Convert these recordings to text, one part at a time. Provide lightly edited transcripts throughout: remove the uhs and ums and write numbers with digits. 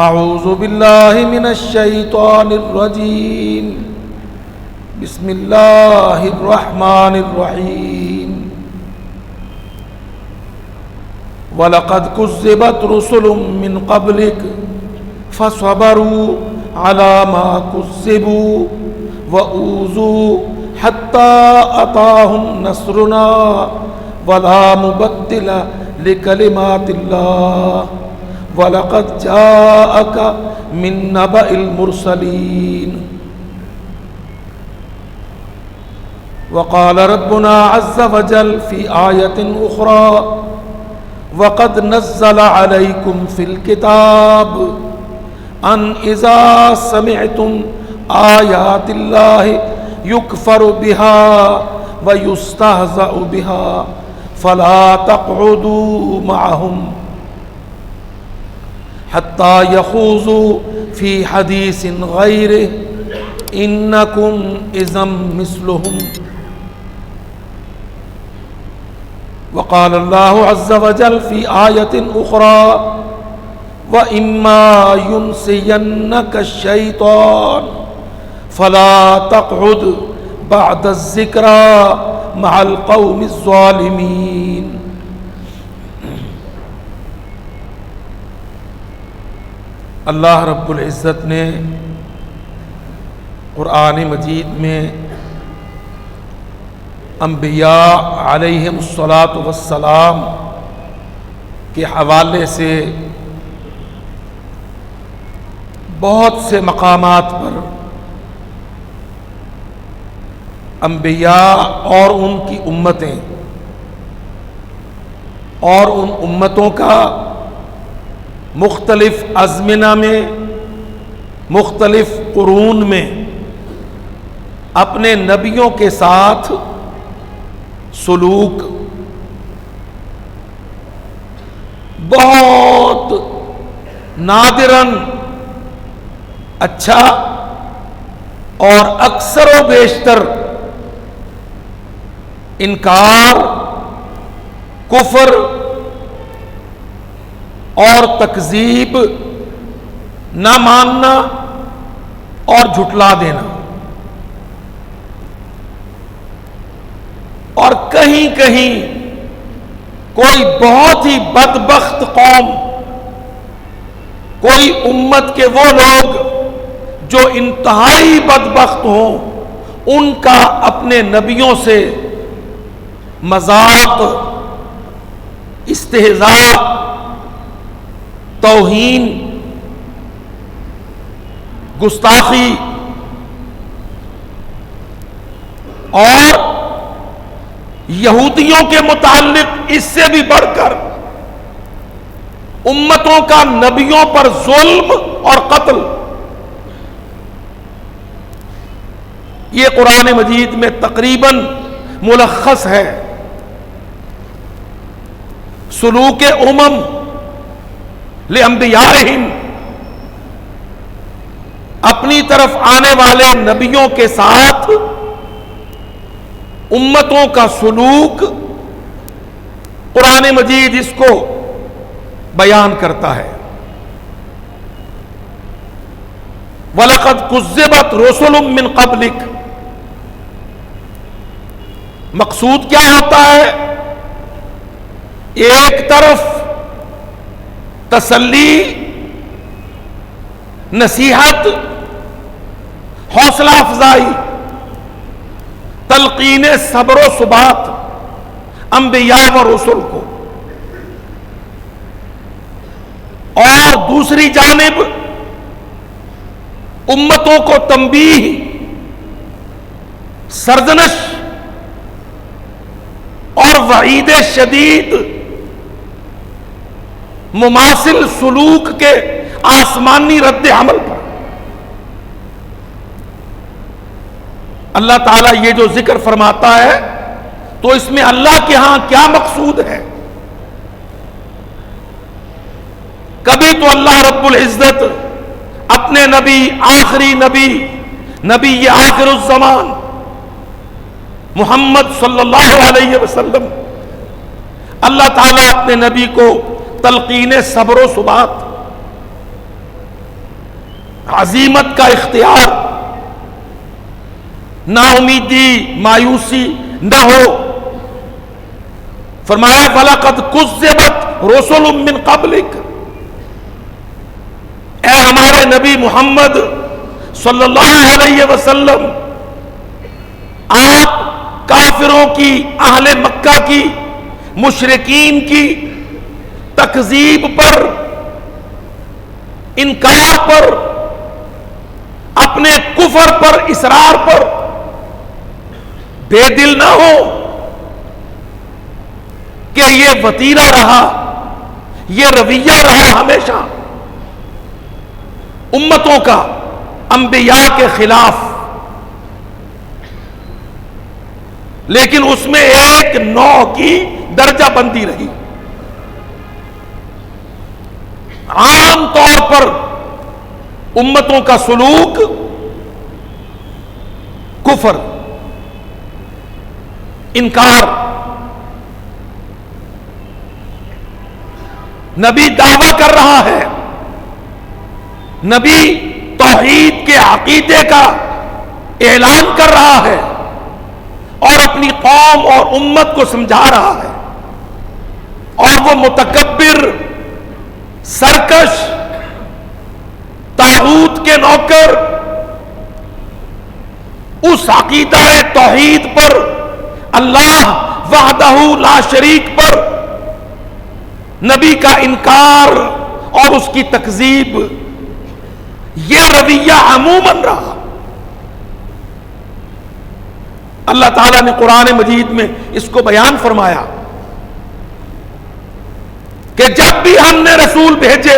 اعوذ باللہ من الشیطان الرجیم بسم اللہ الرحمن الرحیم وَلَقَدْ كُذِّبَتْ رُسُلٌ مِّن قَبْلِكَ فَصَبَرُوا عَلَى مَا كُذِّبُوا وَأُوذُوا حَتَّى أَتَاهُمْ نَصْرُنَا وَلَا مُبَدِّلَ لِكَلِمَاتِ اللَّهِ وَلَقَدْ جَاءَكَ مِن نَّبَإِ الْمُرْسَلِينَ وقال ربنا عز وجل في آية أخرى وقد نزل عليكم في الكتاب أن إذا سمعتم آيات الله يكفر بها ويستهزأ بها فلا تقعدوا معهم حتى يخوضوا في حديث غيره إنكم إذا مثلهم وقال الله عز وجل في آية أخرى وإما ينسينك الشيطان فلا تقعد بعد الذكرى مع القوم الظالمين. اللہ رب العزت نے قرآن مجید میں انبیاء علیہم الصلاۃ والسلام کے حوالے سے بہت سے مقامات پر انبیاء اور ان کی امتیں اور ان امتوں کا مختلف ازمنہ میں مختلف قرون میں اپنے نبیوں کے ساتھ سلوک بہت نادراً اچھا اور اکثر و بیشتر انکار، کفر اور تکذیب، نہ ماننا اور جھٹلا دینا، اور کہیں کہیں کوئی بہت ہی بدبخت قوم، کوئی امت کے وہ لوگ جو انتہائی بدبخت ہوں، ان کا اپنے نبیوں سے مذاق، استہزاء، توہین، گستاخی اور یہودیوں کے متعلق اس سے بھی بڑھ کر امتوں کا نبیوں پر ظلم اور قتل، یہ قرآن مجید میں تقریباً ملخص ہے. سلوک امم لانبیائہم، اپنی طرف آنے والے نبیوں کے ساتھ امتوں کا سلوک قرآن مجید اس کو بیان کرتا ہے. وَلَقَدْ كُذِّبَتْ رُسُلٌ مِّن قَبْلِكَ، مقصود کیا ہوتا ہے؟ ایک طرف تسلی، نصیحت، حوصلہ افزائی، تلقین صبر و ثبات انبیاء و رسول کو، اور دوسری جانب امتوں کو تنبیہ، سرزنش اور وعید شدید مماثل سلوک کے آسمانی رد عمل پر. اللہ تعالیٰ یہ جو ذکر فرماتا ہے تو اس میں اللہ کے ہاں کیا مقصود ہے؟ کبھی تو اللہ رب العزت اپنے نبی، آخری نبی یہ آخر الزمان محمد صلی اللہ علیہ وسلم، اللہ تعالیٰ اپنے نبی کو تلقین صبر و ثبات عزیمت کا اختیار، نا امیدی، مایوسی نہ ہو۔ فرمایا فَلَقَدْ كُذِّبَتْ رُسُلٌ مِّن قَبْلِكَ، اے ہمارے نبی محمد صلی اللہ علیہ وسلم، آپ کافروں کی، اہل مکہ کی، مشرکین کی تکذیب پر، انکار پر، اپنے کفر پر، اصرار پر بے دل نہ ہو کہ یہ وتیرہ رہا، یہ رویہ رہا ہمیشہ امتوں کا انبیاء کے خلاف، لیکن اس میں ایک نوع کی درجہ بندی رہی۔ عام طور پر امتوں کا سلوک کفر، انکار۔ نبی دعویٰ کر رہا ہے، نبی توحید کے عقیدے کا اعلان کر رہا ہے اور اپنی قوم اور امت کو سمجھا رہا ہے، اور وہ متکبر، سرکش، طاغوت کے نوکر اس عقیدہ توحید پر، اللہ وحدہ لا شریک پر نبی کا انکار اور اس کی تکذیب، یہ رویہ عموماً رہا۔ اللہ تعالیٰ نے قرآن مجید میں اس کو بیان فرمایا کہ جب بھی ہم نے رسول بھیجے،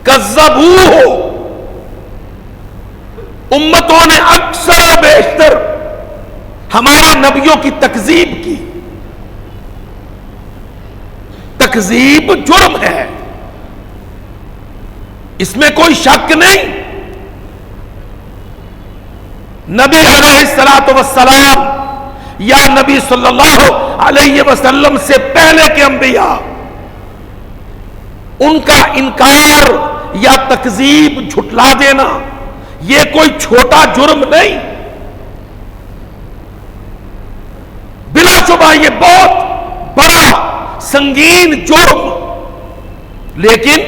کذبوہ، امتوں نے اکثر و بیشتر ہمارے نبیوں کی تکذیب کی۔ تکذیب جرم ہے، اس میں کوئی شک نہیں۔ نبی علیہ الصلوۃ والسلام یا نبی صلی اللہ علیہ وسلم سے پہلے کے انبیاء، ان کا انکار یا تکذیب، جھٹلا دینا، یہ کوئی چھوٹا جرم نہیں، بلا شبہ یہ بہت بڑا سنگین جرم۔ لیکن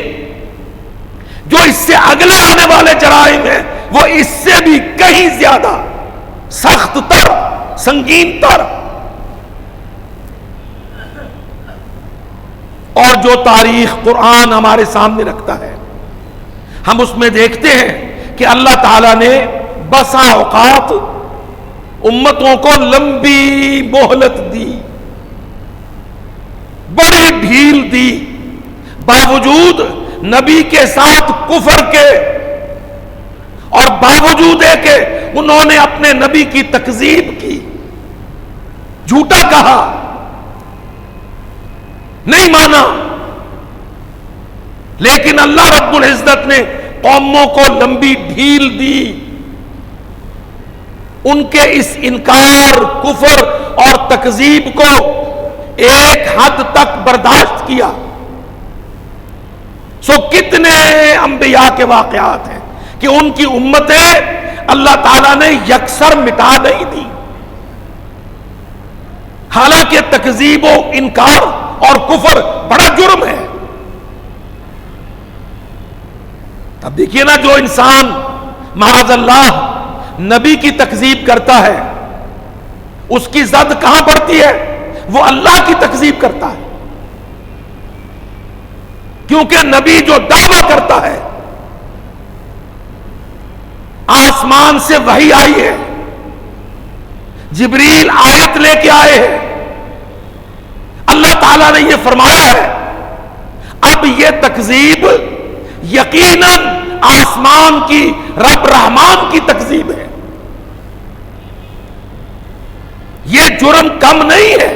جو اس سے اگلے آنے والے جرائم ہیں وہ اس سے بھی کہیں زیادہ سخت تر، سنگین تر، اور جو تاریخ قرآن ہمارے سامنے رکھتا ہے، ہم اس میں دیکھتے ہیں کہ اللہ تعالیٰ نے بسا اوقات امتوں کو لمبی مہلت دی، بڑی ڈھیل دی، باوجود نبی کے ساتھ کفر کے، اور باوجود ہے کہ انہوں نے اپنے نبی کی تکذیب کی، جھوٹا کہا، نہیں مانا، لیکن اللہ رب العزت نے قوموں کو لمبی ڈھیل دی، ان کے اس انکار، کفر اور تکذیب کو ایک حد تک برداشت کیا۔ سو کتنے انبیاء کے واقعات ہیں کہ ان کی امتیں اللہ تعالیٰ نے یکسر مٹا نہیں دی، حالانکہ تکذیب و انکار اور کفر بڑا جرم ہے۔ اب دیکھیے نا، جو انسان معاذ اللہ نبی کی تکذیب کرتا ہے، اس کی زد کہاں پڑتی ہے؟ وہ اللہ کی تکذیب کرتا ہے، کیونکہ نبی جو دعویٰ کرتا ہے، آسمان سے وحی آئی ہے، جبریل آیت لے کے آئے ہیں، اللہ تعالیٰ نے یہ فرمایا ہے، اب یہ تکذیب یقیناً آسمان کی، رب رحمان کی تکذیب ہے، یہ جرم کم نہیں ہے۔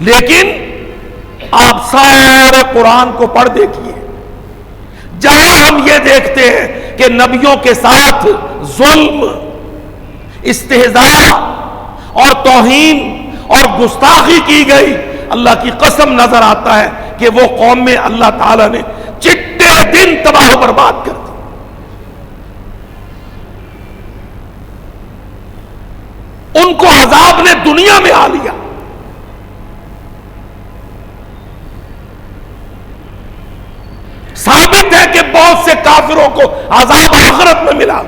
لیکن آپ سارے قرآن کو پڑھ دیکھیے، جہاں ہم یہ دیکھتے ہیں کہ نبیوں کے ساتھ ظلم، استہزاء اور توہین اور گستاخی کی گئی، اللہ کی قسم نظر آتا ہے کہ وہ قوم میں اللہ تعالیٰ نے چٹے دن تباہ و برباد کر دی. ان کو عذاب نے دنیا میں آ لیا. ثابت ہے کہ بہت سے کافروں کو عذاب آخرت میں ملا،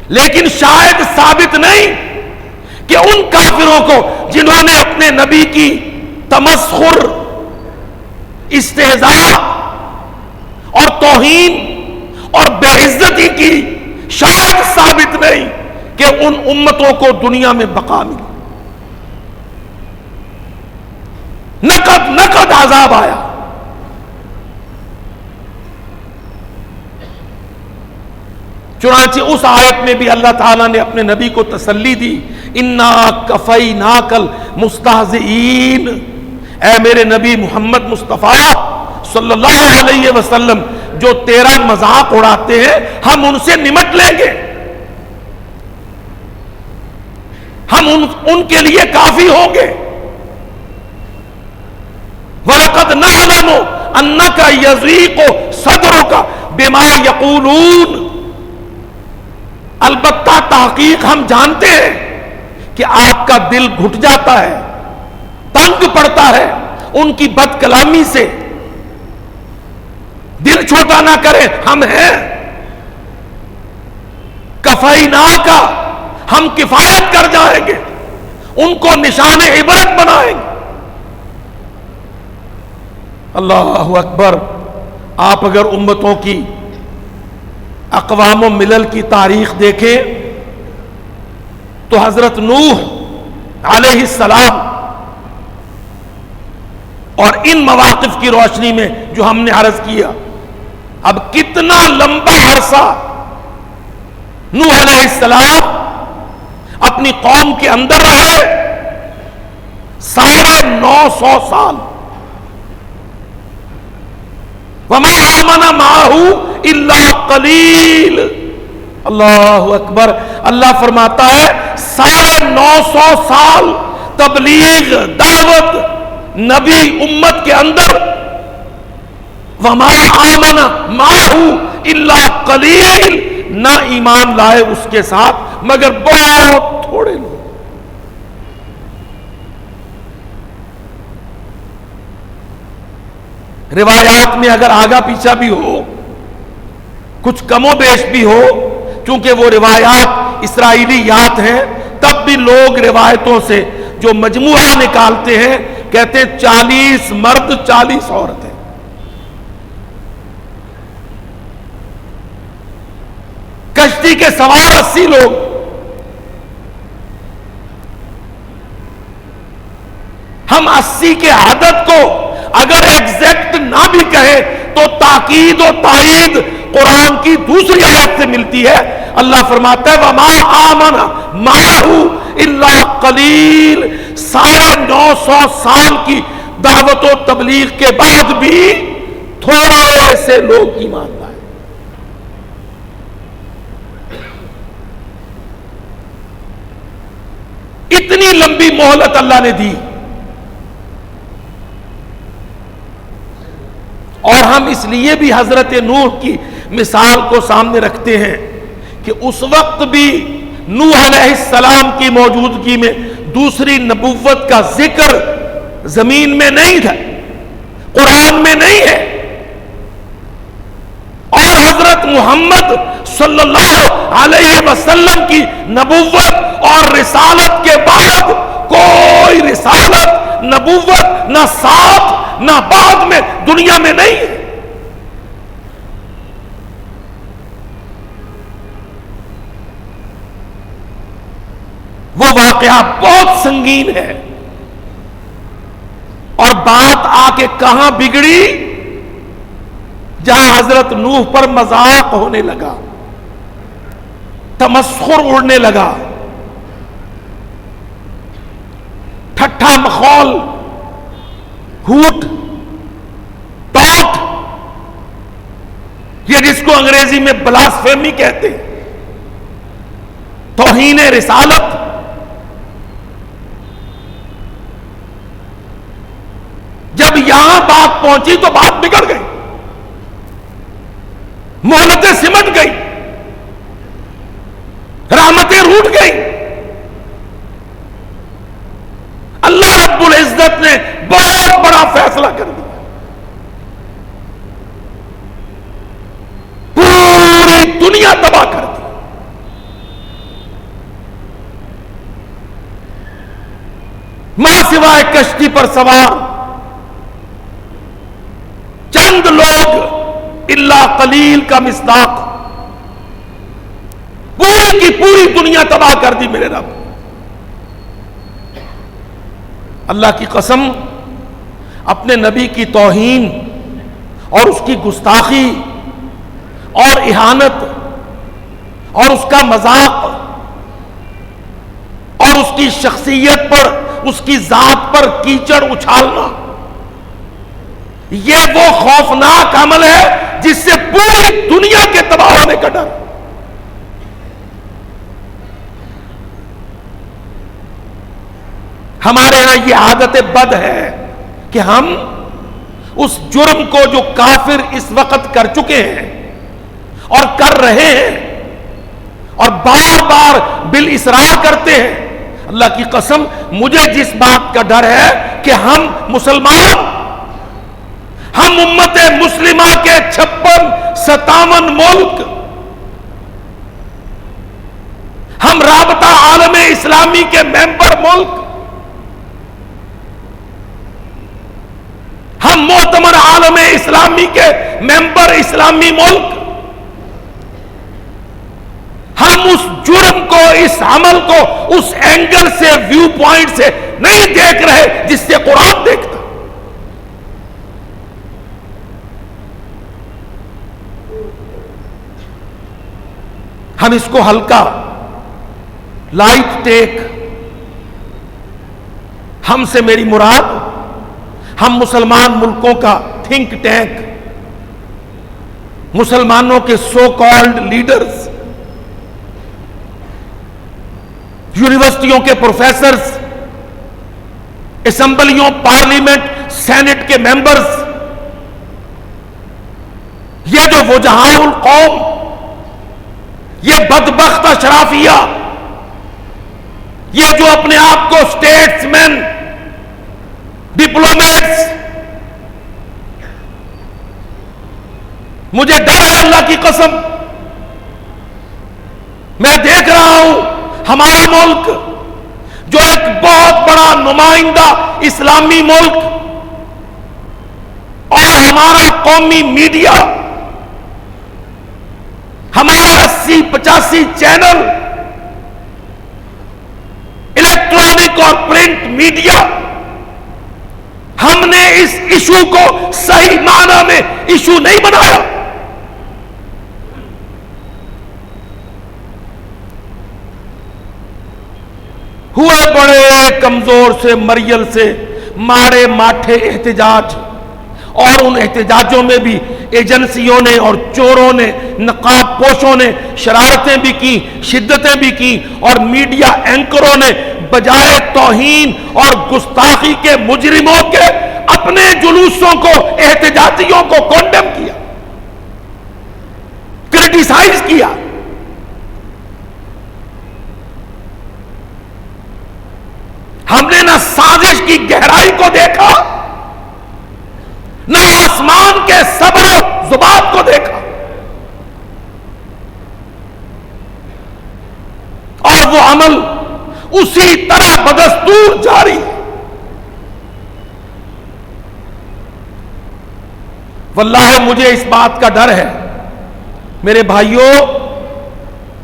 لیکن شاید ثابت نہیں کہ ان کافروں کو جنہوں نے اپنے نبی کی تمسخر، استہزاء اور توہین اور بے عزتی کی، شاید ثابت نہیں کہ ان امتوں کو دنیا میں بقا ملی. نقد عذاب آیا. چنانچہ اس آیت میں بھی اللہ تعالیٰ نے اپنے نبی کو تسلی دی، انا کفیناک المستہزئین، اے میرے نبی محمد مصطفیٰ صلی اللہ علیہ وسلم، جو تیرا مذاق اڑاتے ہیں ہم ان سے نمٹ لیں گے، ہم ان کے لیے کافی ہوں گے. وَلَقَدْ نَعْلَمُ أَنَّكَ يَضِيقُ صَدْرُكَ بِمَا يَقُولُونَ، البتہ تحقیق ہم جانتے ہیں کہ آپ کا دل گھٹ جاتا ہے، تنگ پڑتا ہے ان کی بد کلامی سے. دل چھوٹا نہ کرے، ہم ہیں کفیناک، ہم کفایت کر جائیں گے، ان کو نشان عبرت بنائیں گے. اللہ اکبر. آپ اگر امتوں کی، اقوام و ملل کی تاریخ دیکھیں تو حضرت نوح علیہ السلام اور ان مواقف کی روشنی میں جو ہم نے عرض کیا، اب کتنا لمبا عرصہ نوح علیہ السلام اپنی قوم کے اندر رہے، 950 سال. وَمَا آمَنَ مَعَهُ إِلَّا قَلِيلٌ. اللہ اکبر. اللہ فرماتا ہے 950 سال تبلیغ، دعوت، نبی امت کے اندر، وَمَا آمَنَ مَعَهُ إِلَّا قَلِيلٌ، نہ ایمان لائے اس کے ساتھ مگر بہت تھوڑے لوگ. روایات میں اگر آگا پیچھا بھی ہو، کچھ کم و بیش بھی ہو، چونکہ وہ روایات اسرائیلیات ہیں، تب بھی لوگ روایتوں سے جو مجموعہ نکالتے ہیں کہتے ہیں 40 مرد 40 عورتیں. کشتی کے سوار 80 لوگ. ہم 80 کے عدد کو اگر ایگزیکٹ نہ بھی کہیں تو تاکید و تائید قرآن کی دوسری آیت سے ملتی ہے. اللہ فرماتا ہے وَمَا آمَنَ مَعَهُ إِلَّا قَلِيلٌ. 950 سال کی دعوت و تبلیغ کے بعد بھی تھوڑے سے لوگ ایمان لائے. اتنی لمبی مہلت اللہ نے دی. اور ہم اس لیے بھی حضرت نوح کی مثال کو سامنے رکھتے ہیں کہ اس وقت بھی نوح علیہ السلام کی موجودگی میں دوسری نبوت کا ذکر زمین میں نہیں تھا، قرآن میں نہیں ہے. اور حضرت محمد صلی اللہ علیہ وسلم کی نبوت اور رسالت کے بعد کوئی رسالت، نبوت نہ ساتھ نہ بعد میں دنیا میں نہیں ہے. وہ واقعہ بہت سنگین ہے. اور بات آ کے کہاں بگڑی؟ جہاں حضرت نوح پر مذاق ہونے لگا، تمسخر اڑنے لگا، ٹھٹھا مخول، ہوٹ ٹاٹ، یہ جس کو انگریزی میں بلاسفیمی کہتے ہیں، توہین رسالت. جب یہاں بات پہنچی تو بات بگڑ گئی، مہلتیں سمٹ گئی، رحمتیں روٹ گئی. اللہ رب العزت نے بہت بڑا فیصلہ کر دیا، پوری دنیا تباہ کر دی. ماں سوائے کشتی پر سوار چند لوگ الا قلیل کا مصداق پوری کی پوری دنیا تباہ کر دی میرے رب. اللہ کی قسم، اپنے نبی کی توہین اور اس کی گستاخی اور اہانت اور اس کا مذاق اور اس کی شخصیت پر، اس کی ذات پر کیچڑ اچھالنا، یہ وہ خوفناک عمل ہے جس سے پوری دنیا کے تباہ ہونے کا ڈر. ہمارے ہاں یہ عادت بد ہے کہ ہم اس جرم کو جو کافر اس وقت کر چکے ہیں اور کر رہے ہیں اور بار بار بالاصرار کرتے ہیں، اللہ کی قسم مجھے جس بات کا ڈر ہے کہ ہم مسلمان، ہم امت مسلمہ کے 56-57 ملک، ہم رابطہ عالم اسلامی کے ممبر ملک، ہم معتمر عالم اسلامی کے ممبر اسلامی ملک، ہم اس جرم کو، اس عمل کو اس اینگل سے، ویو پوائنٹ سے نہیں دیکھ رہے جس سے قرآن دیکھتا. ہم اس کو ہلکا، لائٹ ٹیک، ہم سے میری مراد ہم مسلمان ملکوں کا تھنک ٹینک، مسلمانوں کے سو کالڈ لیڈرز، یونیورسٹیوں کے پروفیسرز، اسمبلیوں، پارلیمنٹ، سینٹ کے ممبرز، یہ جو وجہاء القوم، یہ بدبخت اشرافیہ، یہ جو اپنے آپ کو اسٹیٹس مین، ڈپلومیٹس، مجھے ڈر ہے اللہ کی قسم. میں دیکھ رہا ہوں ہمارا ملک جو ایک بہت بڑا نمائندہ اسلامی ملک، اور ہمارا قومی میڈیا، ہمارا 80-85 چینل، الیکٹرانک اور پرنٹ میڈیا، ہم نے اس ایشو کو صحیح معنی میں ایشو نہیں بنایا. ہوئے بڑے کمزور سے، مریل سے مارے ماٹھے احتجاج، اور ان احتجاجوں میں بھی ایجنسیوں نے اور چوروں نے، نقاب پوشوں نے شرارتیں بھی کی، شدتیں بھی کی، اور میڈیا اینکروں نے بجائے توہین اور گستاخی کے مجرموں کے اپنے جلوسوں کو، احتجاجیوں کو کونڈم کیا، کرٹیسائز کیا. ہم نے نہ سازش کی گہرائی کو دیکھا، نہ آسمان کے صبر و ضباط کو دیکھا، اور وہ عمل اسی طرح بدستور جاری. واللہ مجھے اس بات کا ڈر ہے میرے بھائیوں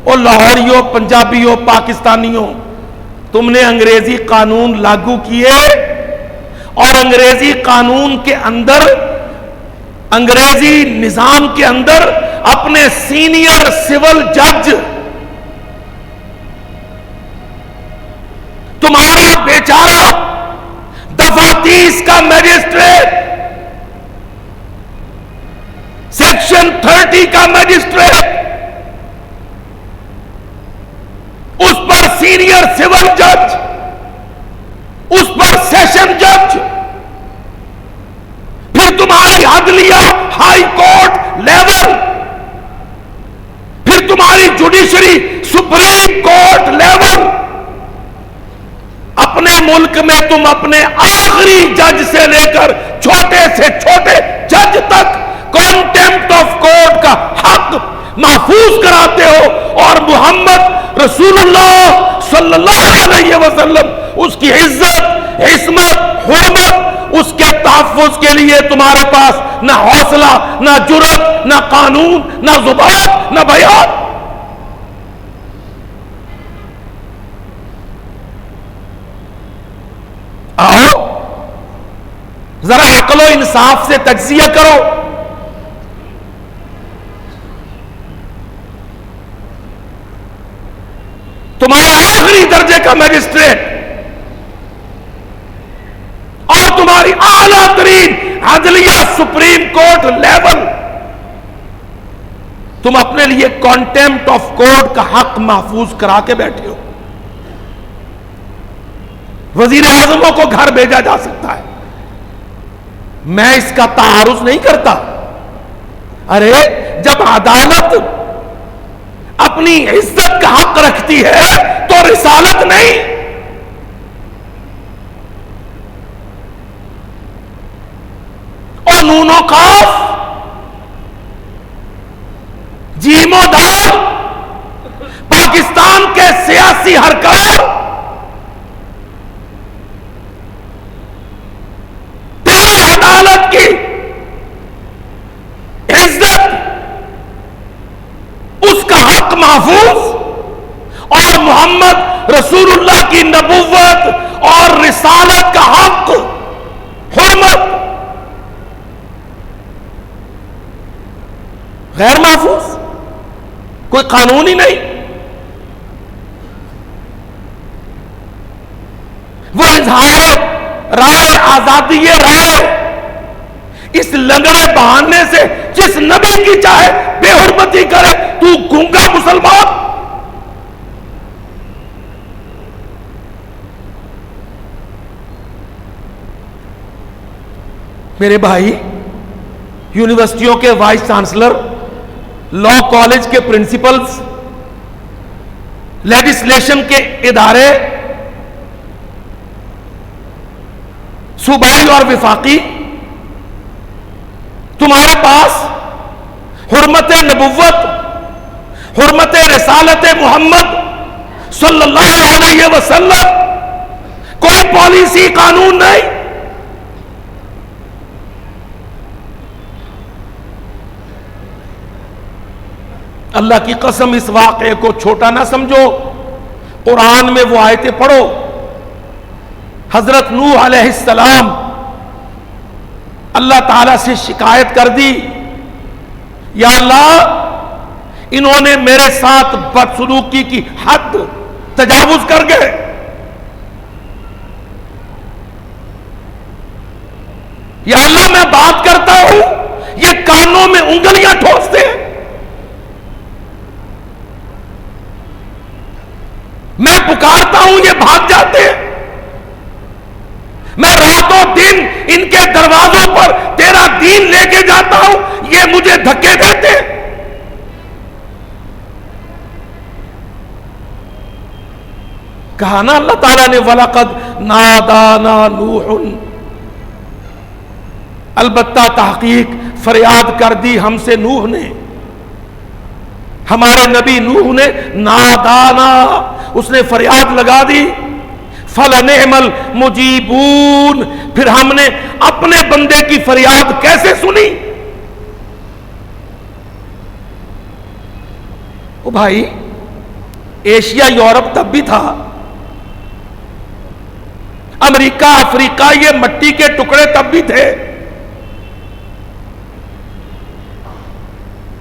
اور لاہوریوں، پنجابیوں، پاکستانیوں، تم نے انگریزی قانون لاگو کیے، اور انگریزی قانون کے اندر، انگریزی نظام کے اندر اپنے سینئر سول جج، تمہارا بیچارہ دفعہ 30 کا میجسٹریٹ، سیکشن 30 کا میجسٹریٹ، اس پر سینئر سول جج، اس پر سیشن جج، پھر جوڈیشری سپریم کورٹ لیول، اپنے ملک میں تم اپنے آخری جج سے لے کر چھوٹے سے چھوٹے جج تک کانٹیمپٹ آف کورٹ کا حق محفوظ کراتے ہو، اور محمد رسول اللہ صلی اللہ علیہ وسلم اس کی عزت، عصمت، حرمت، اس کے تحفظ کے لیے تمہارے پاس نہ حوصلہ، نہ جرأت، نہ قانون، نہ زبان، نہ بیان۔ آؤ ذرا عقل و انصاف سے تجزیہ کرو۔ تمہارا آخری درجے کا میجسٹریٹ اور تمہاری اعلیٰ ترین عدلیہ سپریم کورٹ لیول، تم اپنے لیے کانٹیمپٹ آف کورٹ کا حق محفوظ کرا کے بیٹھے ہو۔ وزیر اعظموں کو گھر بھیجا جا سکتا ہے، میں اس کا تعارض نہیں کرتا۔ ارے جب عدالت اپنی عزت کا حق رکھتی ہے تو رسالت نہیں۔ اور نون و قاف، جیم و دال، پاکستان کے سیاسی حرکات تیری عدالت کی عزت، اس کا حق محفوظ، اور محمد رسول اللہ کی نبوت اور رسالت کا حق، حرمت غیر محفوظ، کوئی قانون ہی نہیں۔ وہ اظہار رائے، آزادی رائے، اس لنگڑے بہانے سے جس نبی کی چاہے بے حرمتی کرے، تو گونگا مسلمان۔ میرے بھائی، یونیورسٹیوں کے وائس چانسلر، لا کالج کے پرنسپلز، لیجسلیشن کے ادارے، صوبائی اور وفاقی، تمہارے پاس حرمت نبوت، حرمت رسالت محمد صلی اللہ علیہ وسلم کوئی پالیسی، قانون نہیں۔ اللہ کی قسم اس واقعے کو چھوٹا نہ سمجھو۔ قرآن میں وہ آیتیں پڑھو، حضرت نوح علیہ السلام اللہ تعالی سے شکایت کر دی، یا اللہ انہوں نے میرے ساتھ بدسلوکی کی حد تجاوز کر گئے۔ یا اللہ میں بات کرتا ہوں، یہ کانوں میں انگلیاں ٹھوستے ہیں، میں پکارتا ہوں یہ بھاگ جاتے ہیں، میں راتوں دن ان کے دروازوں پر تیرا دین لے کے جاتا ہوں، یہ مجھے دھکے دیتے ہیں۔ کہا نا اللہ تعالیٰ نے وَلَقَدْ نَادَانَا نُوحٌ، البتہ تحقیق فریاد کر دی ہم سے نوح نے، ہمارے نبی نوح نے نادانا، اس نے فریاد لگا دی، فَلَنِعْمَ الْمُجِيبُونَ، پھر ہم نے اپنے بندے کی فریاد کیسے سنی۔ او بھائی، ایشیا یورپ تب بھی تھا، امریکہ افریقہ یہ مٹی کے ٹکڑے تب بھی تھے،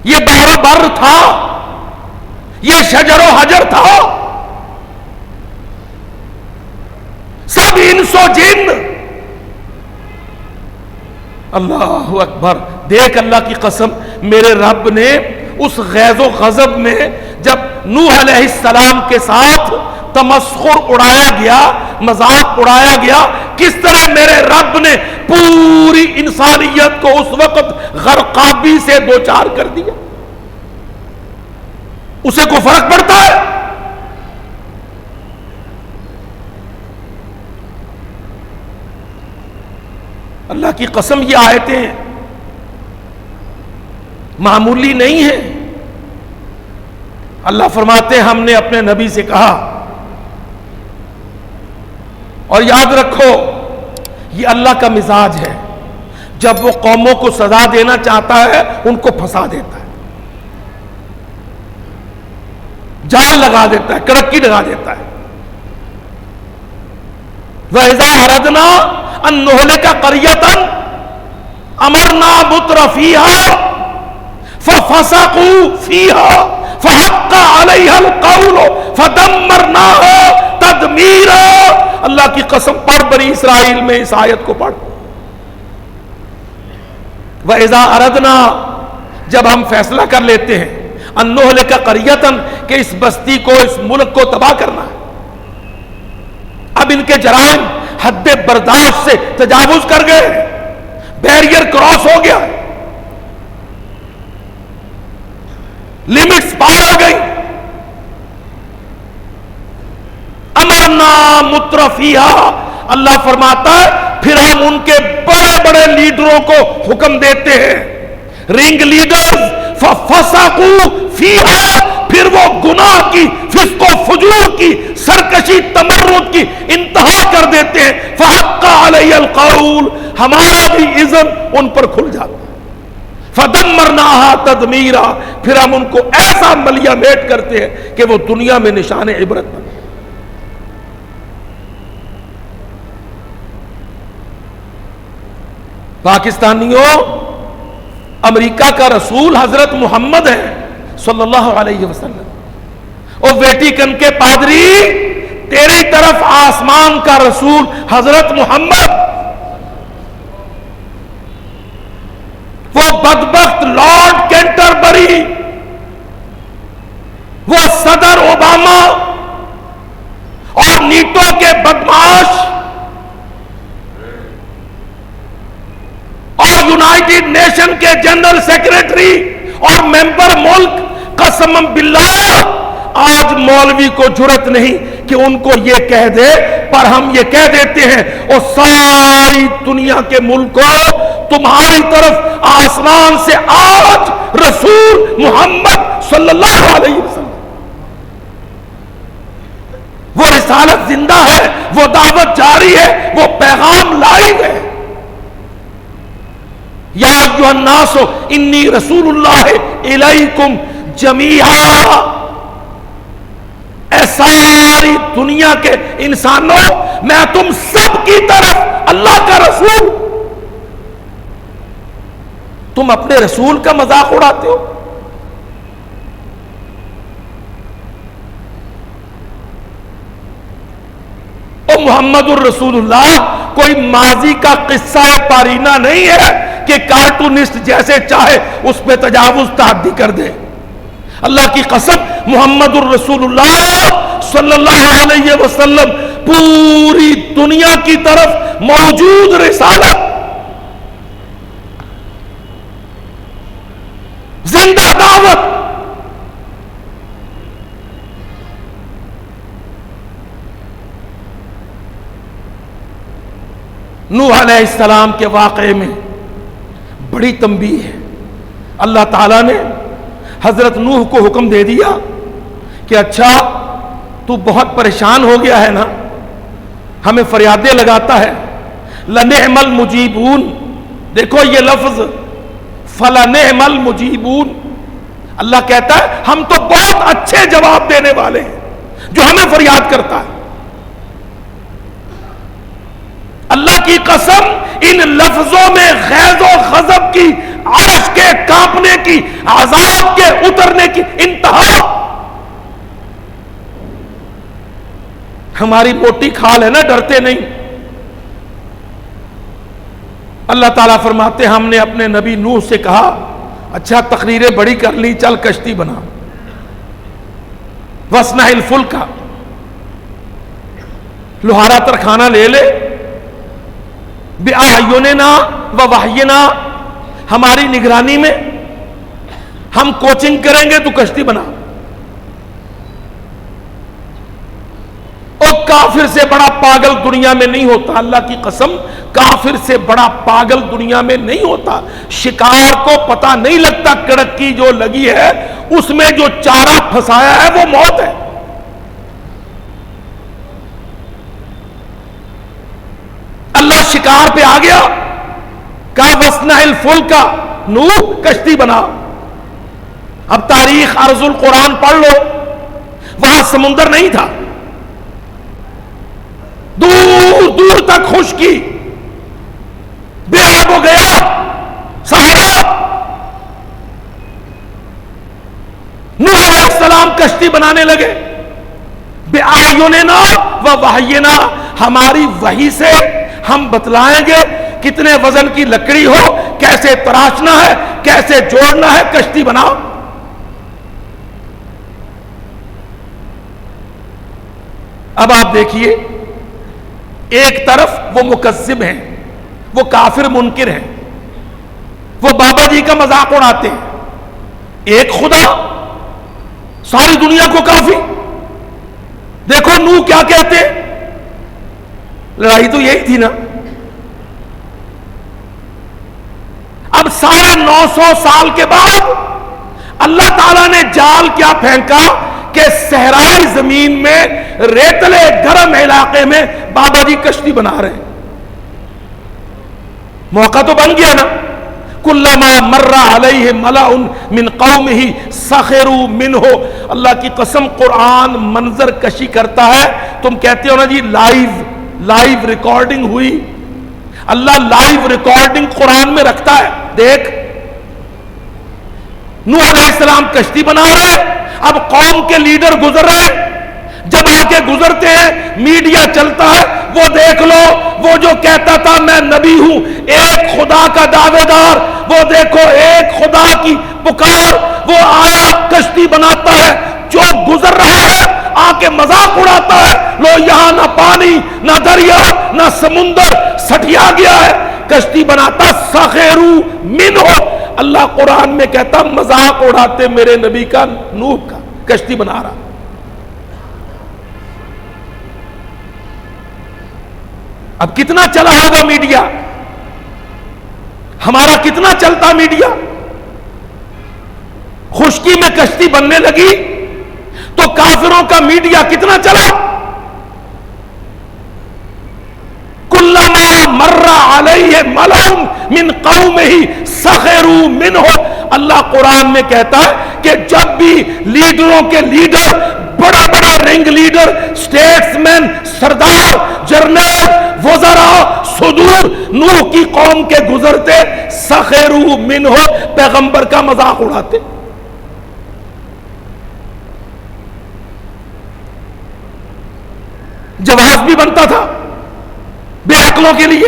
یہ بحر بر تھا، یہ شجر و حجر تھا، سب انس و جن۔ اللہ اکبر، دیکھ اللہ کی قسم، میرے رب نے اس غیظ و غضب میں جب نوح علیہ السلام کے ساتھ تمسخر اڑایا گیا، مذاق اڑایا گیا، کس طرح میرے رب نے پوری انسانیت کو اس وقت غرقابی سے دوچار کر دیا۔ اسے کوئی فرق پڑتا ہے؟ اللہ کی قسم یہ آیتیں معمولی نہیں ہیں. اللہ فرماتے ہیں ہم نے اپنے نبی سے کہا، اور یاد رکھو یہ اللہ کا مزاج ہے، جب وہ قوموں کو سزا دینا چاہتا ہے ان کو پھنسا دیتا ہے، جال لگا دیتا ہے، کڑکی لگا دیتا ہے. وَإِذَا أَرَدْنَا أَن نُهْلِكَ قَرْيَةً أَمَرْنَا مُتْرَفِيهَا فَفَسَقُوا فِيهَا فَحَقَّ عَلَيْهَا الْقَوْلُ فَدَمَّرْنَاهَا تَدْمِيرًا. اللہ کی قسم پڑھ بنی اسرائیل میں اس آیت کو پڑھ. وَإِذَا أَرَدْنَا جب ہم فیصلہ کر لیتے ہیں أَن نُهْلِكَ قَرْيَةً کہ اس بستی کو، اس ملک کو تباہ کرنا ہے. اب ان کے جرائم حد برداشت سے تجاوز کر گئے، بیریئر کراس ہو گیا، لمٹس پار ہو گئی. امرنا مترفیہا، اللہ فرماتا ہے پھر ہم ان کے بڑے بڑے لیڈروں کو حکم دیتے ہیں، رنگ لیڈرز، ففسقوا فیہا، پھر وہ گناہ کی، فسق و فجور کی، سرکشی تمرد کی انتہا کر دیتے ہیں. فحق علیہ القول، ہمارا بھی اذن ان پر کھل جاتا ہے. فدمرناہا تدمیرا، پھر ہم ان کو ایسا ملیہ میٹ کرتے ہیں کہ وہ دنیا میں نشان عبرت بن. پاکستانیوں، امریکہ کا رسول حضرت محمد ہے صلی اللہ علیہ وسلم، اور ویٹیکن کے پادری تیری طرف آسمان کا رسول حضرت محمد، وہ بدبخت لارڈ کینٹربری، وہ صدر اوباما اور نیٹو کے بدماش اور یونائٹڈ نیشن کے جنرل سیکریٹری اور ممبر ملک، قسم باللہ آج مولوی کو جرت نہیں کہ ان کو یہ کہہ دے، پر ہم یہ کہہ دیتے ہیں اور ساری دنیا کے ملکوں تمہاری طرف آسمان سے آج رسول محمد صلی اللہ علیہ وسلم، وہ رسالت زندہ ہے، وہ دعوت جاری ہے، وہ پیغام لائیو ہے. یا ایھا الناس انی رسول اللہ الیکم جمیعا، اے ساری دنیا کے انسانوں میں تم سب کی طرف اللہ کا رسول. تم اپنے رسول کا مذاق اڑاتے ہو. او محمد الرسول اللہ کوئی ماضی کا قصہ پارینہ نہیں ہے کہ کارٹونسٹ جیسے چاہے اس پہ تجاوز تعدی کر دے. اللہ کی قسم محمد الرسول اللہ صلی اللہ علیہ وسلم پوری دنیا کی طرف موجود رسالت، زندہ دعوت. نوح علیہ السلام کے واقعے میں بڑی تنبیہ ہے. اللہ تعالیٰ نے حضرت نوح کو حکم دے دیا کہ اچھا تو بہت پریشان ہو گیا ہے نا، ہمیں فریادیں لگاتا ہے. لَنِعْمَ الْمُجِيبُونَ، دیکھو یہ لفظ فَلَنِعْمَ الْمُجِيبُونَ، اللہ کہتا ہے ہم تو بہت اچھے جواب دینے والے ہیں جو ہمیں فریاد کرتا ہے. اللہ کی قسم ان لفظوں میں غیظ و غضب کی، عرش کے کانپنے کی، عذاب کے اترنے کی انتہا. ہماری موٹی کھال ہے نا، ڈرتے نہیں. اللہ تعالیٰ فرماتے ہم نے اپنے نبی نوح سے کہا اچھا تقریریں بڑی کر لی، چل کشتی بنا، وَاصْنَعِ الْفُلْكَ، لوہارا ترخانہ لے لے، بِأَعْيُنِنَا وَوَحْيِنَا، ہماری نگرانی میں، ہم کوچنگ کریں گے تو کشتی بنا. کافر سے بڑا پاگل دنیا میں نہیں ہوتا، اللہ کی قسم کافر سے بڑا پاگل دنیا میں نہیں ہوتا. شکار کو پتہ نہیں لگتا کڑکی جو لگی ہے اس میں جو چارہ پھنسایا ہے وہ موت ہے. اللہ شکار پہ آ گیا، کہا وَاصْنَعِ الْفُلْكَ نوح کشتی بنا. اب تاریخ ارض القرآن پڑھ لو، وہاں سمندر نہیں تھا، دور دور تک خشکی، بے آب ہو گیا صحرا. نوح علیہ السلام کشتی بنانے لگے. بِأَعْيُنِنَا وَوَحْيِنَا، ہماری وحی سے ہم بتلائیں گے کتنے وزن کی لکڑی ہو، کیسے تراشنا ہے، کیسے جوڑنا ہے، کشتی بناؤ. اب آپ دیکھیے، ایک طرف وہ مکذب ہیں، وہ کافر منکر ہیں، وہ بابا جی کا مذاق اڑاتے ہیں. ایک خدا ساری دنیا کو کافی. دیکھو نوح کیا کہتے ہیں، لڑائی تو یہی تھی نا. اب 950 سال کے بعد اللہ تعالیٰ نے جال کیا پھینکا کہ صحرائی زمین میں ریتلے گرم علاقے میں بابا جی کشتی بنا رہے ہیں. موقع تو بن گیا نا. کلما مر علیہ ملأ من قومہ سخروا منہ. اللہ کی قسم قرآن منظر کشی کرتا ہے. تم کہتے ہو نا جی لائیو ریکارڈنگ ہوئی. اللہ لائیو ریکارڈنگ قرآن میں رکھتا ہے. دیکھ نوح علیہ السلام کشتی بنا رہے، اب قوم کے لیڈر گزر رہے، جب آ کے گزرتے ہیں میڈیا چلتا ہے. وہ دیکھ لو، وہ جو کہتا تھا میں نبی ہوں، ایک خدا کا دعوے دار، وہ دیکھو ایک خدا کی پکار، وہ آیا کشتی بناتا ہے. جو گزر رہا ہے آ کے مذاق اڑاتا ہے. لو یہاں نہ پانی نہ دریا نہ سمندر، سٹیا گیا ہے. کشتی بناتا سخروا منہ. اللہ قرآن میں کہتا مذاق اڑاتے میرے نبی کا، نوح کا کشتی بنا رہا. اب کتنا چلا ہوگا میڈیا، ہمارا کتنا چلتا میڈیا. خشکی میں کشتی بننے لگی تو کافروں کا میڈیا کتنا چلا. کلما مر علیہ ملأ من قومہ سخروا منہ. اللہ قرآن میں کہتا ہے کہ جب بھی لیڈروں کے لیڈر، بڑا بڑا رنگ لیڈر، سٹیٹس مین، سردار، جرنیل، وزراء، صدور نوح کی قوم کے گزرتے سخروا منہ، پیغمبر کا مذاق اڑاتے. جواز بھی بنتا تھا بے عقلوں کے لیے.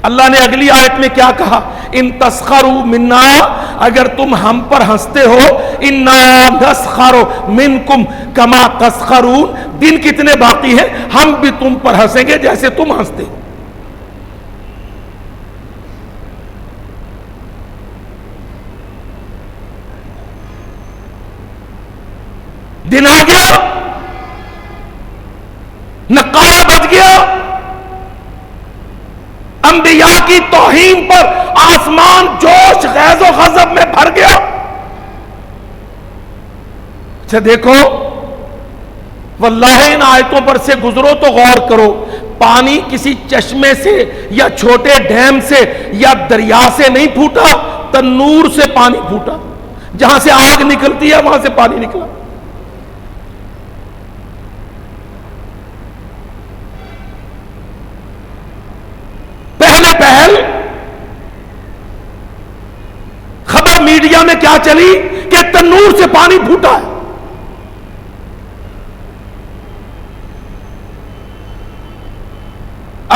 اللہ نے اگلی آیت میں کیا کہا، ان تسخروا منا، اگر تم ہم پر ہنستے ہو، انا نسخر منکم کما تسخرون. دن کتنے باقی ہیں، ہم بھی تم پر ہنسیں گے جیسے تم ہنستے ہو. دن آ گیا، نقارہ بچ گیا. انبیاء کی توہین پر آسمان جوش غیظ و غضب میں بھر گیا. اچھا دیکھو، واللہ ان آیتوں پر سے گزرو تو غور کرو. پانی کسی چشمے سے یا چھوٹے ڈیم سے یا دریا سے نہیں پھوٹا، تنور سے پانی پھوٹا. جہاں سے آگ نکلتی ہے وہاں سے پانی نکلا. پہل خبر میڈیا میں کیا چلی کہ تنور سے پانی پھوٹا ہے.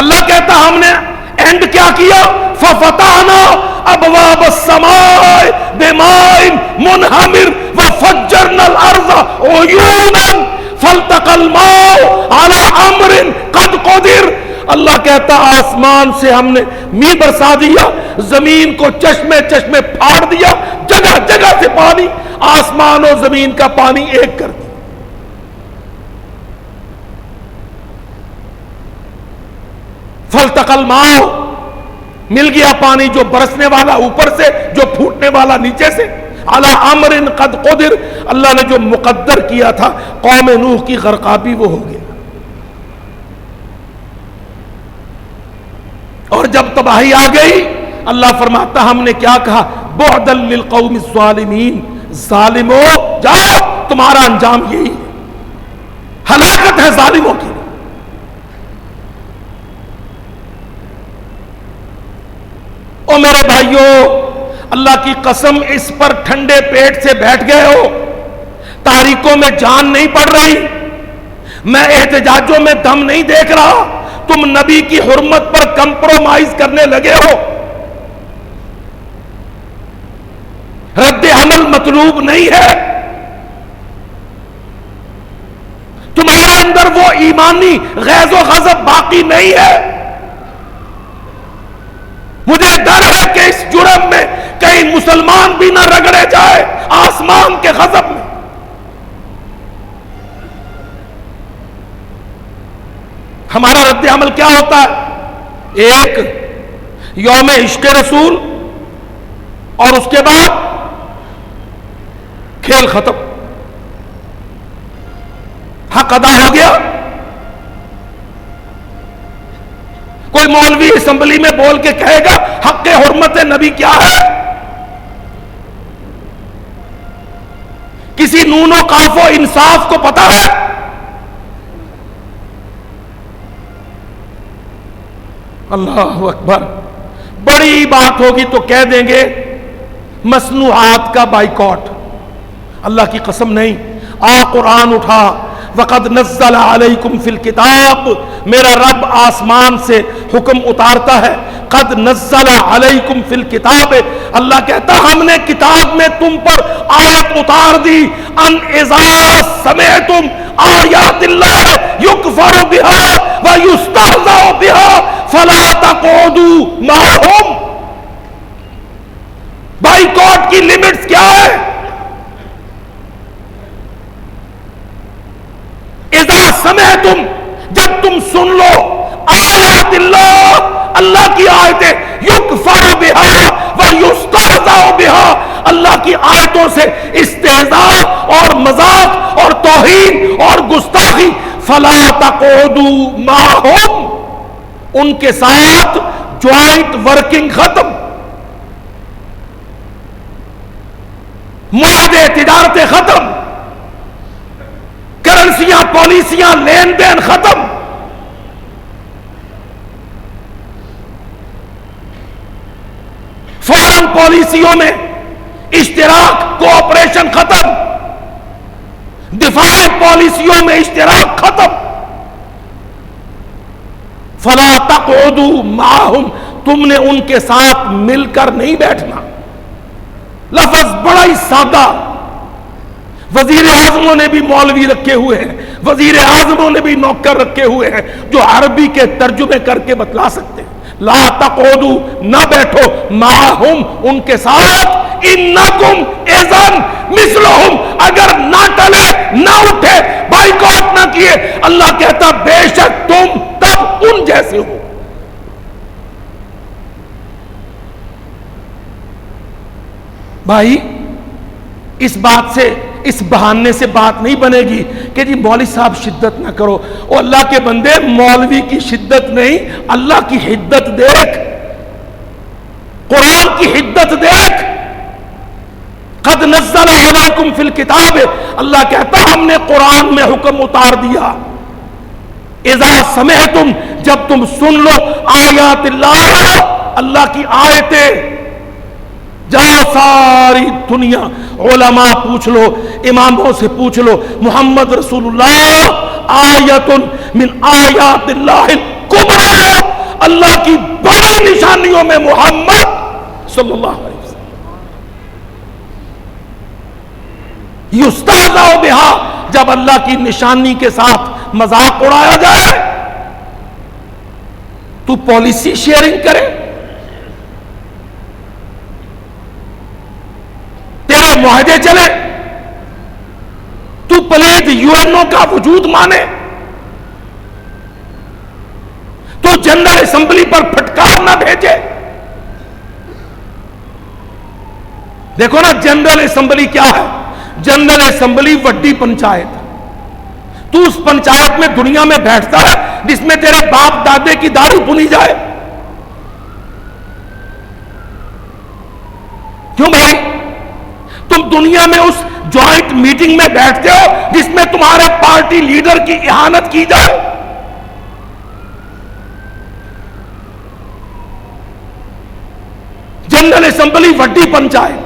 اللہ کہتا ہم نے اینڈ کیا کیا، ففتحنا ابواب السماء بماء منہمر وفجرنا الارض عیونا فالتقى الماء على امر قد قدر. اللہ کہتا آسمان سے ہم نے می برسا دیا، زمین کو چشمے چشمے پھاڑ دیا، جگہ جگہ سے پانی، آسمان و زمین کا پانی ایک کر دیا. فالتقل ماء، مل گیا پانی جو برسنے والا اوپر سے، جو پھوٹنے والا نیچے سے، علی امر قد قدر، اللہ نے جو مقدر کیا تھا قوم نوح کی غرقابی وہ ہو گیا. اور جب تباہی آ گئی اللہ فرماتا ہم نے کیا کہا، بعدا للقوم الظالمین، ظالموں جاؤ تمہارا انجام یہی ہے، ہلاکت ہے ظالموں کی. او میرے بھائیوں، اللہ کی قسم اس پر ٹھنڈے پیٹ سے بیٹھ گئے ہو، تاریکوں میں جان نہیں پڑ رہی، میں احتجاجوں میں دم نہیں دیکھ رہا، تم نبی کی حرمت پر کمپرومائز کرنے لگے ہو. رد عمل مطلوب نہیں ہے، تمہارے اندر وہ ایمانی غیظ و غضب باقی نہیں ہے. مجھے ڈر ہے کہ اس جرم میں کہیں مسلمان بھی نہ رگڑے جائے آسمان کے غضب میں. ہمارا رد عمل کیا ہوتا ہے؟ ایک یوم عشق رسول، اور اس کے بعد کھیل ختم، حق ادا ہو گیا. کوئی مولوی اسمبلی میں بول کے کہے گا حق حرمت نبی کیا ہے؟ کسی نون و قاف و انصاف کو پتا ہے؟ اللہ اکبر. بڑی بات ہوگی تو کہہ دیں گے مصنوعات کا بائیکاٹ. اللہ کی قسم نہیں، قرآن اٹھا، وقد نزل علیکم فی الکتاب، میرا رب آسمان سے حکم اتارتا ہے، قد نزل علیکم فی الکتاب، اللہ کہتا ہم نے کتاب میں تم پر آیت اتار دی، ان اذا سمعتم آیات اللہ یکفر بها ویستہزأ بها فلا تقعدوا معهم. بائیکاٹ کی لیمٹس کیا ہے؟ اذا سمعتم، جب تم سن لو، آیات اللہ، اللہ کی آیتیں، یکفر بها ویستہزأ بها، اللہ کی آیتوں سے استہزاء اور مذاق اور توہین اور گستاخی، فلا تقعدوا معهم، ان کے ساتھ جوائنٹ ورکنگ ختم، معاہدے تجارتیں ختم، کرنسیاں پالیسیاں لین دین ختم. فارن پالیسیوں میں اشتراک کوآپریشن ختم، دفاعی پالیسیوں میں اشتراک ختم. فلا تقعدوا معهم، تم نے ان کے ساتھ مل کر نہیں بیٹھنا. لفظ بڑا ہی سادہ، وزیر اعظموں نے بھی مولوی رکھے ہوئے ہیں، وزیر اعظموں نے بھی نوکر رکھے ہوئے ہیں جو عربی کے ترجمے کر کے بتلا سکتے ہیں. لا تقعدوا، نہ بیٹھو، معہم، ان کے ساتھ، انکم اذن مثلہم، اگر نہ ٹلے، نہ اٹھے، بائیکاٹ نہ کیے، اللہ کہتا بے شک تم تب ان جیسے ہو. بھائی اس بات سے، اس بہانے سے بات نہیں بنے گی کہ جی مولوی صاحب شدت نہ کرو. او اللہ کے بندے، مولوی کی شدت نہیں، اللہ کی حدت دیکھ، قرآن کی حدت دیکھ. قد نزل علیکم فی الکتاب، اللہ کہتا ہم نے قرآن میں حکم اتار دیا. اذا سمعتم، جب تم سن لو، آیات اللہ، اللہ کی آیتیں. جاؤ ساری دنیا، علماء پوچھ لو، اماموں سے پوچھ لو، محمد رسول اللہ آیت من آیات اللہ الکبریٰ، اللہ کی بڑی نشانیوں میں محمد صلی اللہ علیہ وسلم. یستہزأ بها، جب اللہ کی نشانی کے ساتھ مذاق اڑایا جائے، تو پالیسی شیئرنگ کرے، معاہدے چلے، تو پلیت یو این او کا وجود مانے، تو جنرل اسمبلی پر پھٹکار نہ بھیجے. دیکھو نا جنرل اسمبلی کیا ہے؟ جنرل اسمبلی وڈی پنچایت. تو اس پنچایت میں دنیا میں بیٹھتا ہے جس میں تیرے باپ دادے کی داڑھی بنی جائے؟ کیوں بھائی؟ تم دنیا میں اس جوائنٹ میٹنگ میں بیٹھتے ہو جس میں تمہارے پارٹی لیڈر کی اہانت کی جائے؟ جنرل اسمبلی وڈی پنچایت.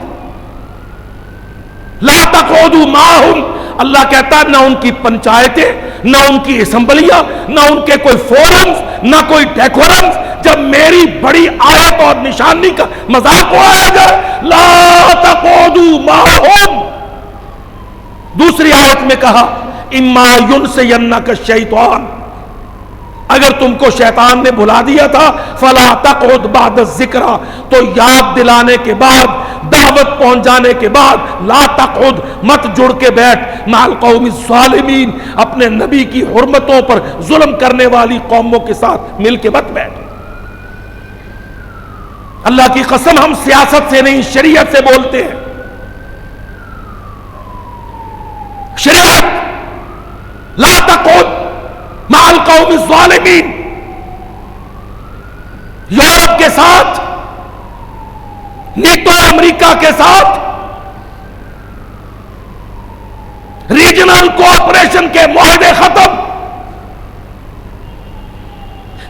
لا تقعدوا معهم. اللہ کہتا ہے نہ ان کی پنچایتیں، نہ ان کی اسمبلیاں، نہ ان کے کوئی فورمز، نہ کوئی ڈیکورمز. جب میری بڑی آیت اور نشانی کا مذاق اڑایا جائے، لا تقعدوا معهم. دوسری آیت میں کہا اما ينسينك الشیطان. اگر تم کو شیطان نے بھلا دیا تھا فلا تقعد بعد الذکر، تو یاد دلانے کے بعد، دعوت پہنچ جانے کے بعد لا تقعد، مت جڑ کے بیٹھ مع القوم الظالمین، اپنے نبی کی حرمتوں پر ظلم کرنے والی قوموں کے ساتھ مل کے مت بیٹھ. اللہ کی قسم ہم سیاست سے نہیں شریعت سے بولتے ہیں. شریعت لا تقعد مع القوم الظالمین. یورپ کے ساتھ، نیٹو امریکہ کے ساتھ ریجنل کوآپریشن کے معاہدے ختم،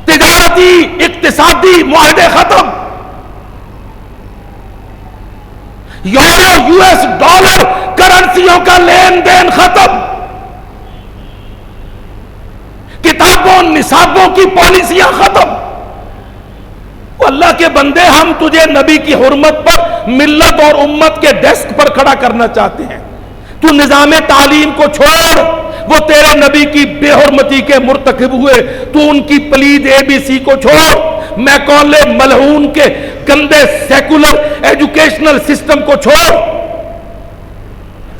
تجارتی اقتصادی معاہدے ختم، یورو یو ایس ڈالر کرنسیوں کا لین دین ختم، کتابوں نصابوں کی پالیسیاں ختم. اللہ کے بندے، ہم تجھے نبی کی حرمت پر ملت اور امت کے ڈیسک پر کھڑا کرنا چاہتے ہیں. تو نظام تعلیم کو چھوڑ، وہ تیرے نبی کی بے حرمتی کے مرتکب ہوئے. تو ان کی پلید اے بی سی کو چھوڑ، میکولے ملعون کے گندے سیکولر ایجوکیشنل سسٹم کو چھوڑ،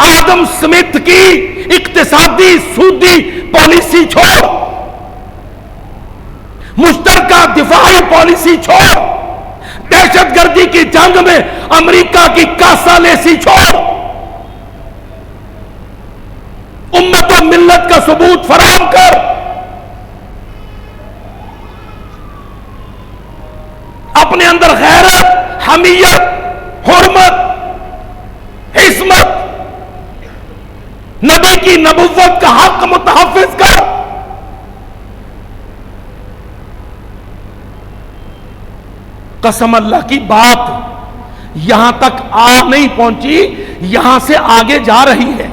آدم سمتھ کی اقتصادی سودی پالیسی چھوڑ، مشترکہ دفاعی پالیسی چھوڑ، دہشت گردی کی جنگ میں امریکہ کی کاسا لیسی چھوڑ، امت و ملت کا ثبوت فراہم کر. اپنے اندر غیرت، حمیت، حرمت، عصمت، نبی کی نبوت کا حق متحفظ کر. قسم اللہ کی، بات یہاں تک آ نہیں پہنچی، یہاں سے آگے جا رہی ہے.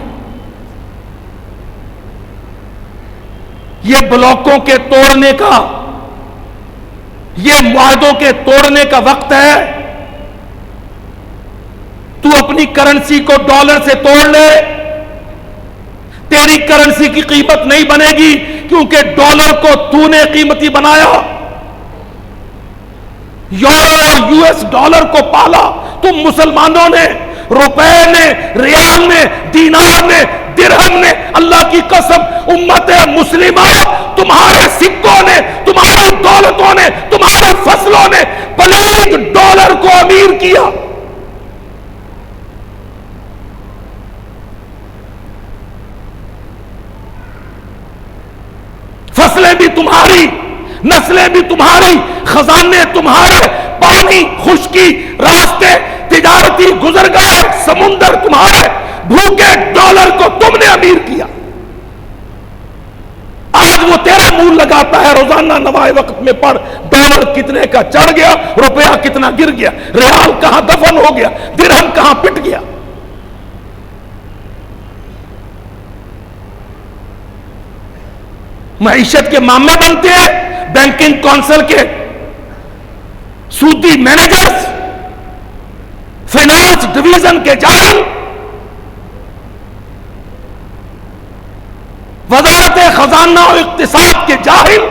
یہ بلاکوں کے توڑنے کا، یہ معاہدوں کے توڑنے کا وقت ہے. تو اپنی کرنسی کو ڈالر سے توڑ لے، تیری کرنسی کی قیمت نہیں بنے گی، کیونکہ ڈالر کو تو نے قیمتی بنایا، یورو اور یو ایس ڈالر کو پالا تم مسلمانوں نے، روپے نے، ریال نے، دینار نے، درہم نے. اللہ کی قسم امت مسلمہ تمہارے سکوں نے، تمہاری دولتوں نے، تمہارے فصلوں نے پلید ڈالر کو امیر کیا. فصلیں بھی تمہاری، نسلیں بھی تمہاری، خزانے تمہارے، پانی، خشکی، راستے، تجارتی گزرگاہ، سمندر تمہارے. بھوکے ڈالر کو تم نے امیر کیا. آج وہ تیرا منہ لگاتا ہے روزانہ نوائے وقت میں پڑھ، ڈالر کتنے کا چڑھ گیا، روپیہ کتنا گر گیا، ریال کہاں دفن ہو گیا، درہم کہاں پٹ گیا. معیشت کے معاملے بنتے ہیں، بینکنگ کونسل کے سودی مینیجرز، فائنانس ڈویژن کے جاہل، وزارت خزانہ و اقتصاد کے جاہل.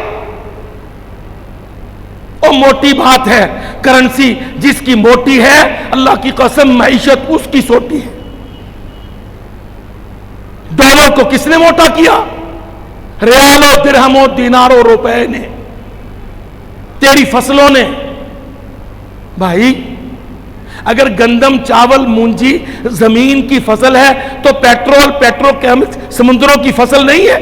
اور موٹی بات ہے، کرنسی جس کی موٹی ہے، اللہ کی قسم معیشت اس کی سوٹی ہے. ڈالر کو کس نے موٹا کیا؟ ریال و درہم و دینار و روپے نے. تیری فصلوں نے. بھائی اگر گندم چاول مونجی زمین کی فصل ہے تو پیٹرول پیٹروکیمکل سمندروں کی فصل نہیں ہے؟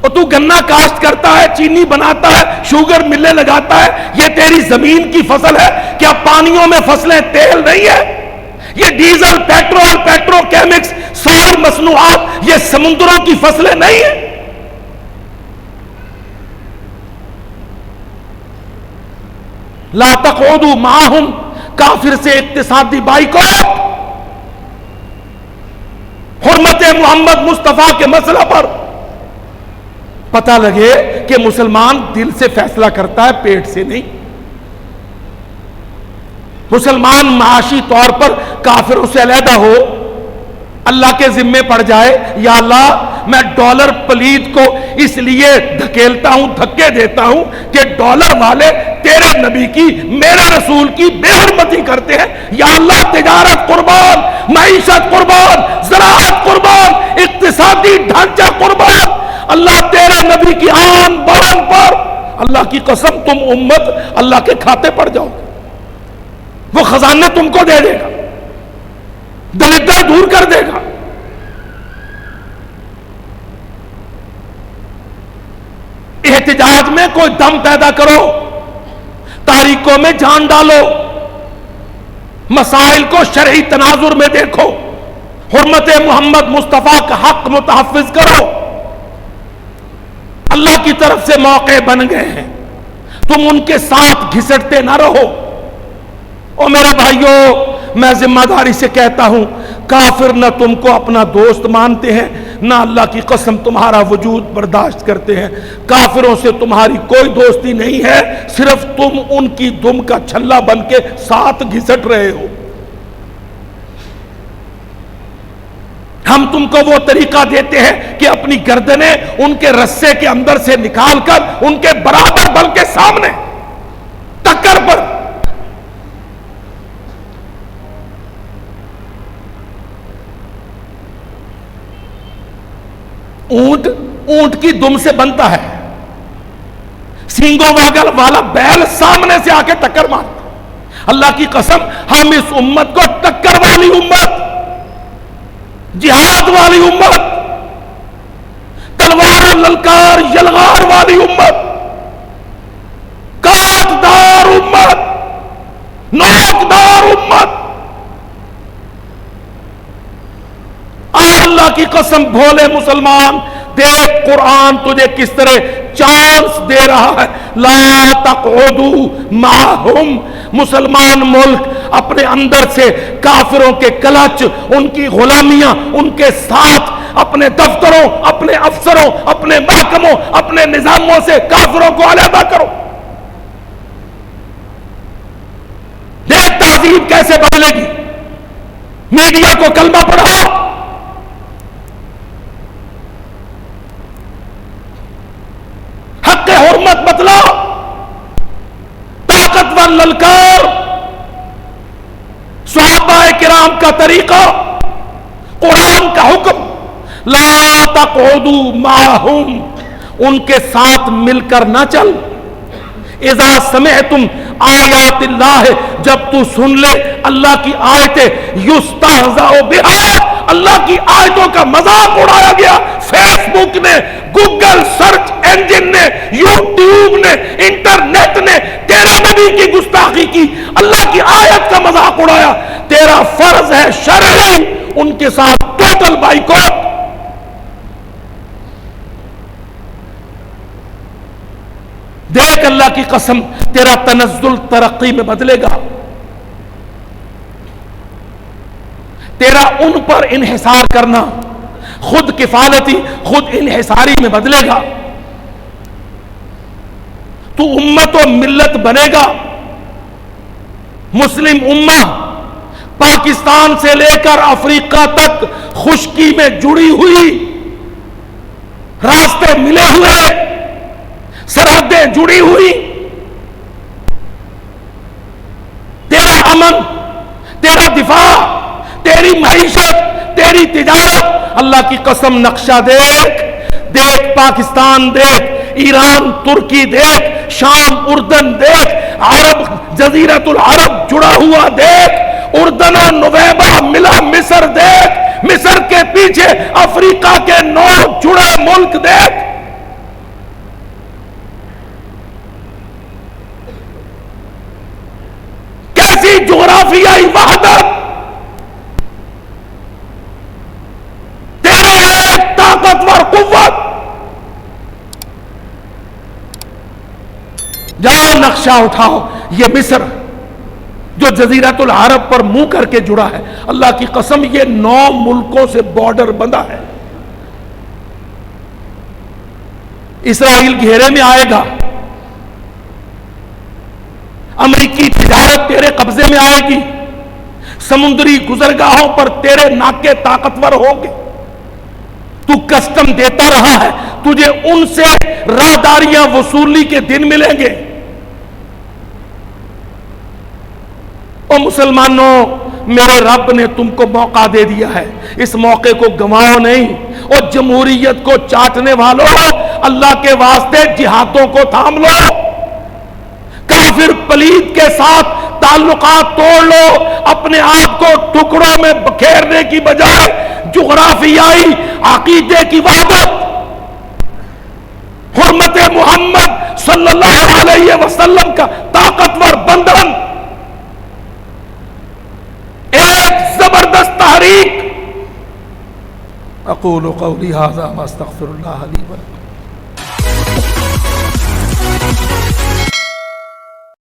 اور تو گنا کاشت کرتا ہے، چینی بناتا ہے، شوگر ملیں لگاتا ہے، یہ تیری زمین کی فصل ہے. کیا پانیوں میں فصلیں تیل نہیں ہے؟ یہ ڈیزل پیٹرول پیٹروکیمکس ساری مصنوعات یہ سمندروں کی فصلیں نہیں ہیں؟ لا تقعدوا معهم، کافر سے اقتصادی بائیکاٹ. حرمت محمد مصطفیٰ کے مسئلہ پر پتہ لگے کہ مسلمان دل سے فیصلہ کرتا ہے، پیٹ سے نہیں. مسلمان معاشی طور پر کافروں سے علیحدہ ہو، اللہ کے ذمے پڑ جائے، یا اللہ میں ڈالر پلید کو اس لیے دھکیلتا ہوں، دھکے دیتا ہوں کہ ڈالر والے تیرے نبی کی، میرے رسول کی بے حرمتی کرتے ہیں. یا اللہ تجارت قربان، معیشت قربان، زراعت قربان، اقتصادی ڈھانچہ قربان. اللہ تیرے نبی کی آن بان پر، اللہ کی قسم تم امت اللہ کے کھاتے پڑ جاؤ. وہ خزانے تم کو دے دے گا، دلدر دور کر دے گا. احتجاج میں کوئی دم پیدا کرو، تاریخوں میں جان ڈالو، مسائل کو شرعی تناظر میں دیکھو، حرمت محمد مصطفیٰ کا حق متحفظ کرو. اللہ کی طرف سے موقع بن گئے ہیں، تم ان کے ساتھ گھسٹتے نہ رہو. اور میرے بھائیوں، میں ذمہ داری سے کہتا ہوں، کافر نہ تم کو اپنا دوست مانتے ہیں، نہ اللہ کی قسم تمہارا وجود برداشت کرتے ہیں. کافروں سے تمہاری کوئی دوستی نہیں ہے، صرف تم ان کی دم کا چھلا بن کے ساتھ گھسٹ رہے ہو. ہم تم کو وہ طریقہ دیتے ہیں کہ اپنی گردنیں ان کے رسے کے اندر سے نکال کر ان کے برابر بلکہ سامنے ٹکر پر. اونٹ کی دم سے بنتا ہے، سینگوں والا بیل سامنے سے آ کے ٹکر مارتا. اللہ کی قسم ہم اس امت کو ٹکر والی امت، جہاد والی امت، تلوار للکار یلغار والی امت، کاٹدار امت، نوکدار امت. اللہ کی قسم بھولے مسلمان، دیکھ قرآن تجھے کس طرح چانس دے رہا ہے. لا تقعدوا معهم. مسلمان ملک اپنے اندر سے کافروں کے کلچ، ان کی غلامیاں، ان کے ساتھ اپنے دفتروں، اپنے افسروں، اپنے محکموں، اپنے نظاموں سے کافروں کو علیحدہ کرو. دیکھ تہذیب کیسے بدلے گی. میڈیا کو کلمہ پڑھاؤ، حق حرمت بتلاؤ، طاقتور للکار، صحابہ کرام کا طریقہ، قرآن کا حکم. لا تقعدوا معهم، ان کے ساتھ مل کر نہ چل. اذا سمعتم آیات اللہ، جب تو سن لے اللہ کی آیتیں، یستہزأ بہا، اللہ کی آیتوں کا مذاق اڑایا گیا. فیس بک نے، گوگل سرچ انجن نے، یوٹیوب نے، انٹرنیٹ نے تیرے نبی کی گستاخی کی، اللہ کی آیت کا مذاق اڑایا. تیرا فرض ہے شرعی ان کے ساتھ ٹوٹل بائیکاٹ. دیکھ اللہ کی قسم تیرا تنزل ترقی میں بدلے گا، تیرا ان پر انحصار کرنا خود کفالتی، خود انحصاری میں بدلے گا. تو امت و ملت بنے گا. مسلم امہ پاکستان سے لے کر افریقہ تک خشکی میں جڑی ہوئی، راستے ملے ہوئے، سرحدیں جڑی ہوئی. تیرا امن، تیرا دفاع، تیری معیشت، تیری تجارت. اللہ کی قسم نقشہ دیکھ، دیکھ پاکستان دیکھ، ایران ترکی دیکھ، شام اردن دیکھ، عرب جزیرۃ العرب جڑا ہوا دیکھ، اردن و نویبہ ملا مصر دیکھ، مصر کے پیچھے افریقہ کے 9 جڑے ملک دیکھ۔ کیسی جغرافیائی وحدت، تیرے ایک طاقتور قوت۔ جاؤ نقشہ اٹھاؤ، یہ مصر جو جزیرۃ العرب پر منہ کر کے جڑا ہے، اللہ کی قسم یہ 9 ملکوں سے بارڈر بندھا ہے۔ اسرائیل گھیرے میں آئے گا، امریکی تجارت تیرے قبضے میں آئے گی، سمندری گزرگاہوں پر تیرے ناکے طاقتور ہوں گے، تو کسٹم دیتا رہا ہے، تجھے ان سے راہداریاں وصولی کے دن ملیں گے۔ او مسلمانوں، میرے رب نے تم کو موقع دے دیا ہے، اس موقع کو گنواؤ نہیں۔ اور جمہوریت کو چاٹنے والوں، اللہ کے واسطے جہادوں کو تھام لو، کافر پلید کے ساتھ تعلقات توڑ لو، اپنے آپ کو ٹکڑوں میں بکھیرنے کی بجائے جغرافیائی عقیدے کی وحدت، حرمت محمد صلی اللہ علیہ وسلم کا طاقتور بندھن، ایک زبردست تحریک۔ اقول قولی ھذا واستغفر اللہ لی ولکم۔